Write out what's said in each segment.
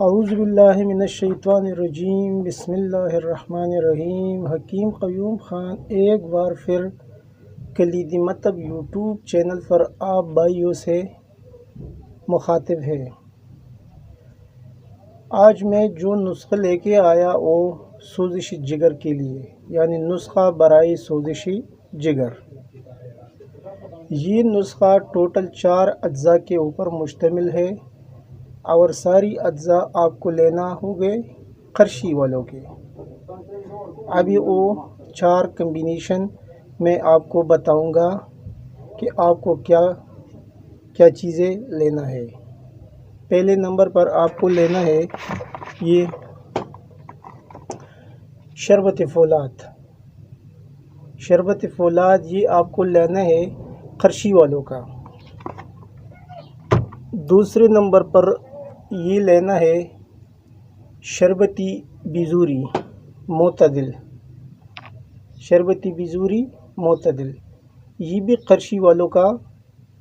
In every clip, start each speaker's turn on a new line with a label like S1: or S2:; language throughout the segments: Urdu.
S1: اعوذ باللہ من الشیطان الرجیم، بسم اللہ الرحمن الرحیم۔ حکیم قیوم خان ایک بار پھر کلیدی مطلب یوٹیوب چینل پر آپ بھائیوں سے مخاطب ہے۔ آج میں جو نسخہ لے کے آیا وہ سوزش جگر کے لیے، یعنی نسخہ برائے سوزش جگر۔ یہ نسخہ ٹوٹل 4 اجزاء کے اوپر مشتمل ہے اور ساری اجزاء آپ کو لینا ہوگے قرشی والوں کے۔ ابھی وہ 4 کمبینیشن میں آپ کو بتاؤں گا کہ آپ کو کیا کیا چیزیں لینا ہے۔ پہلے نمبر پر آپ کو لینا ہے یہ شربت فولاد۔ شربت فولاد یہ آپ کو لینا ہے قرشی والوں کا۔ دوسرے نمبر پر یہ لینا ہے شربتی بیزوری معتدل۔ شربتی بیزوری معتدل یہ بھی قرشی والوں کا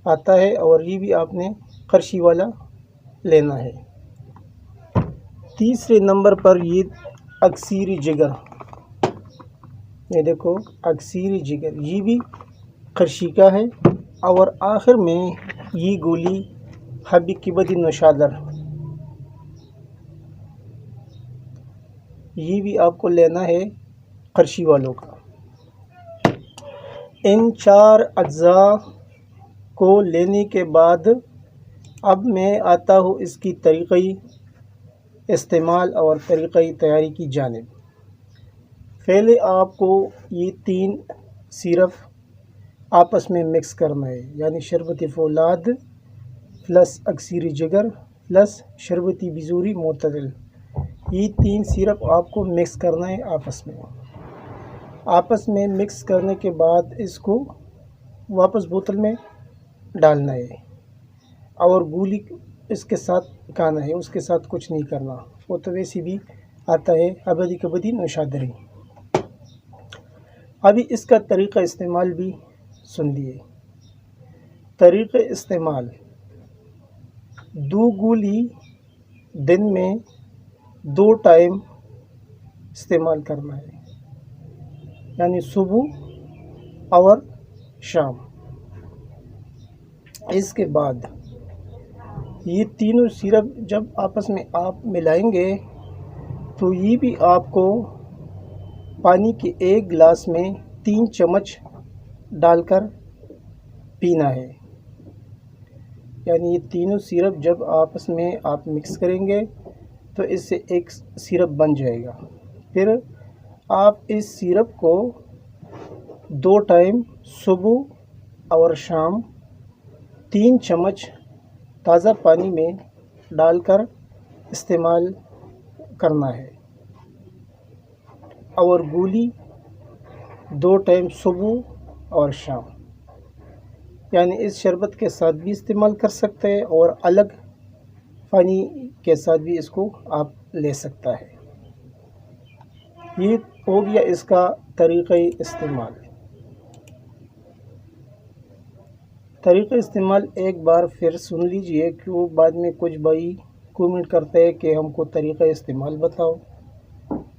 S1: آتا ہے اور یہ بھی آپ نے قرشی والا لینا ہے۔ تیسرے نمبر پر یہ اکثیر جگر، یہ دیکھو اکثیر جگر یہ بھی قرشی کا ہے۔ اور آخر میں یہ گولی حبی کبد نوشادر، یہ بھی آپ کو لینا ہے قرشی والوں کا۔ ان 4 اجزاء کو لینے کے بعد اب میں آتا ہوں اس کی طریقۂ استعمال اور طریقۂ تیاری کی جانب۔ پہلے آپ کو یہ 3 سیرپ آپس میں مکس کرنا ہے، یعنی شربت فولاد پلس اکثیر جگر پلس شربتی بیزوری معتدل، یہ 3 سیرپ آپ کو مکس کرنا ہے آپس میں مکس کرنے کے بعد اس کو واپس بوتل میں ڈالنا ہے اور گولی اس کے ساتھ کھانا ہے، اس کے ساتھ کچھ نہیں کرنا، وہ تو ویسے بھی آتا ہے ابدی کبدی نوشادری۔ ابھی اس کا طریقہ استعمال بھی سن لیے۔ طریقہ استعمال: 2 گولی دن میں 2 ٹائم استعمال کرنا ہے، یعنی صبح اور شام۔ اس کے بعد یہ تینوں سیرپ جب آپس میں آپ ملائیں گے تو یہ بھی آپ کو پانی کے 1 گلاس میں 3 چمچ ڈال کر پینا ہے، یعنی یہ تینوں سیرپ جب آپس میں آپ مکس کریں گے تو اس سے ایک سیرپ بن جائے گا۔ پھر آپ اس سیرپ کو 2 ٹائم صبح اور شام 3 چمچ تازہ پانی میں ڈال کر استعمال کرنا ہے، اور گولی 2 ٹائم صبح اور شام، یعنی اس شربت کے ساتھ بھی استعمال کر سکتے ہیں اور الگ پانی کے ساتھ بھی اس کو آپ لے سکتا ہے۔ یہ ہو گیا اس کا طریقۂ استعمال۔ طریقہ استعمال ایک بار پھر سن لیجئے، کیوں بعد میں کچھ بھائی کومنٹ کرتے ہیں کہ ہم کو طریقہ استعمال بتاؤ۔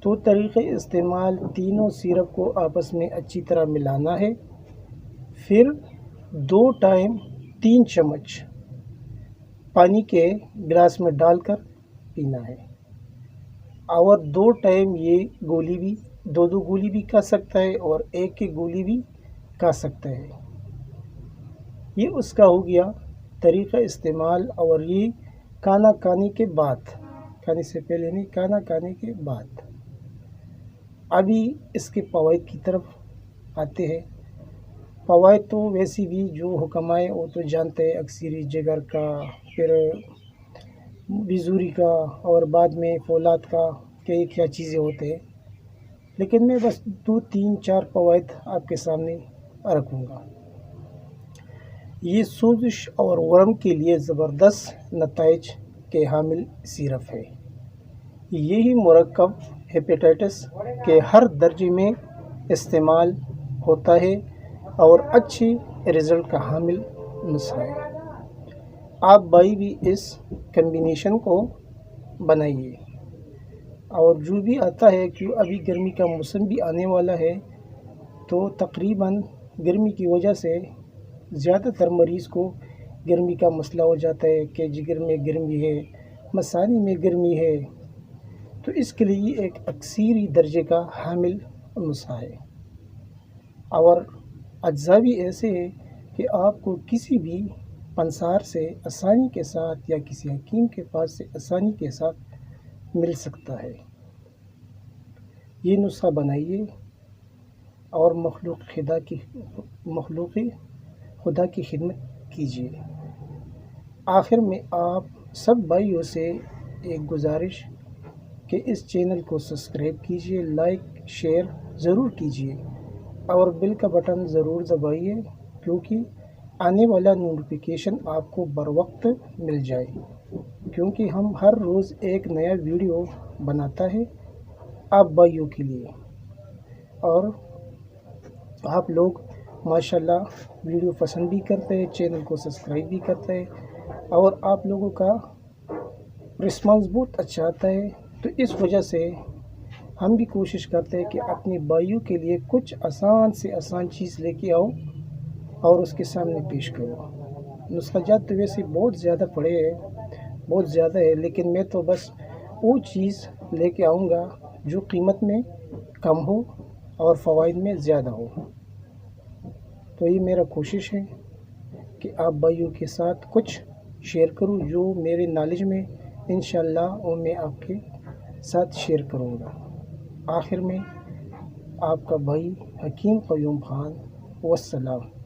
S1: تو طریقہ استعمال: تینوں سیرپ کو آپس میں اچھی طرح ملانا ہے، پھر 2 ٹائم 3 چمچ پانی کے گلاس میں ڈال کر پینا ہے، اور 2 ٹائم یہ گولی بھی 2 گولی بھی کھا سکتا ہے اور 1 گولی بھی کھا سکتا ہے۔ یہ اس کا ہو گیا طریقہ استعمال، اور یہ کھانا کھانے کے بعد، کھانے سے پہلے نہیں، کھانا کھانے کے بعد۔ ابھی اس کے فوائد کی طرف آتے ہیں۔ فوائد تو ویسے بھی جو حکم آئے وہ تو جانتے ہیں، اکثیر جگر کا، پھر بیزوری کا، اور بعد میں فولاد کا، کیا چیزیں ہوتے ہیں، لیکن میں بس 2 3 4 فوائد آپ کے سامنے رکھوں گا۔ یہ سوزش اور ورم کے لیے زبردست نتائج کے حامل سیرپ ہے۔ یہی مرکب ہیپیٹائٹس کے ہر درجے میں استعمال ہوتا ہے اور اچھی رزلٹ کا حامل نسخہ ہے۔ آپ بھائی بھی اس کمبینیشن کو بنائیے۔ اور جو بھی آتا ہے کہ ابھی گرمی کا موسم بھی آنے والا ہے، تو تقریباً گرمی کی وجہ سے زیادہ تر مریض کو گرمی کا مسئلہ ہو جاتا ہے کہ جگر میں گرمی ہے، مثانی میں گرمی ہے، تو اس کے لیے ایک اکثری درجے کا حامل نسخہ ہے۔ اور اجزاء بھی ایسے ہیں کہ آپ کو کسی بھی پنسار سے آسانی کے ساتھ یا کسی حکیم کے پاس سے آسانی کے ساتھ مل سکتا ہے۔ یہ نسخہ بنائیے اور مخلوق خدا کی خدمت کیجیے۔ آخر میں آپ سب بھائیوں سے ایک گزارش کہ اس چینل کو سبسکرائب کیجیے، لائک شیئر ضرور کیجیے اور بیل کا بٹن ضرور دبائیے، کیونکہ آنے والا نوٹیفیکیشن آپ کو بر وقت مل جائے، کیونکہ ہم ہر روز ایک نیا ویڈیو بناتا ہے آپ بھائیوں کے لیے۔ اور آپ لوگ ماشاءاللہ ویڈیو پسند بھی کرتے ہیں، چینل کو سبسکرائب بھی کرتے ہیں، اور آپ لوگوں کا رسپانس بہت اچھا آتا ہے، تو اس وجہ سے ہم بھی کوشش کرتے ہیں کہ اپنے بھائیوں کے لیے کچھ آسان سے آسان چیز لے کے آؤ اور اس کے سامنے پیش کرو۔ نسخہ جات تو ویسے بہت زیادہ پڑے ہیں، بہت زیادہ ہے، لیکن میں تو بس وہ چیز لے کے آؤں گا جو قیمت میں کم ہو اور فوائد میں زیادہ ہو۔ تو یہ میرا کوشش ہے کہ آپ بھائیوں کے ساتھ کچھ شیئر کروں جو میرے نالج میں انشاءاللہ وہ میں آپ کے ساتھ شیئر کروں گا۔ آخر میں آپ کا بھائی حکیم قیوم خان، والسلام۔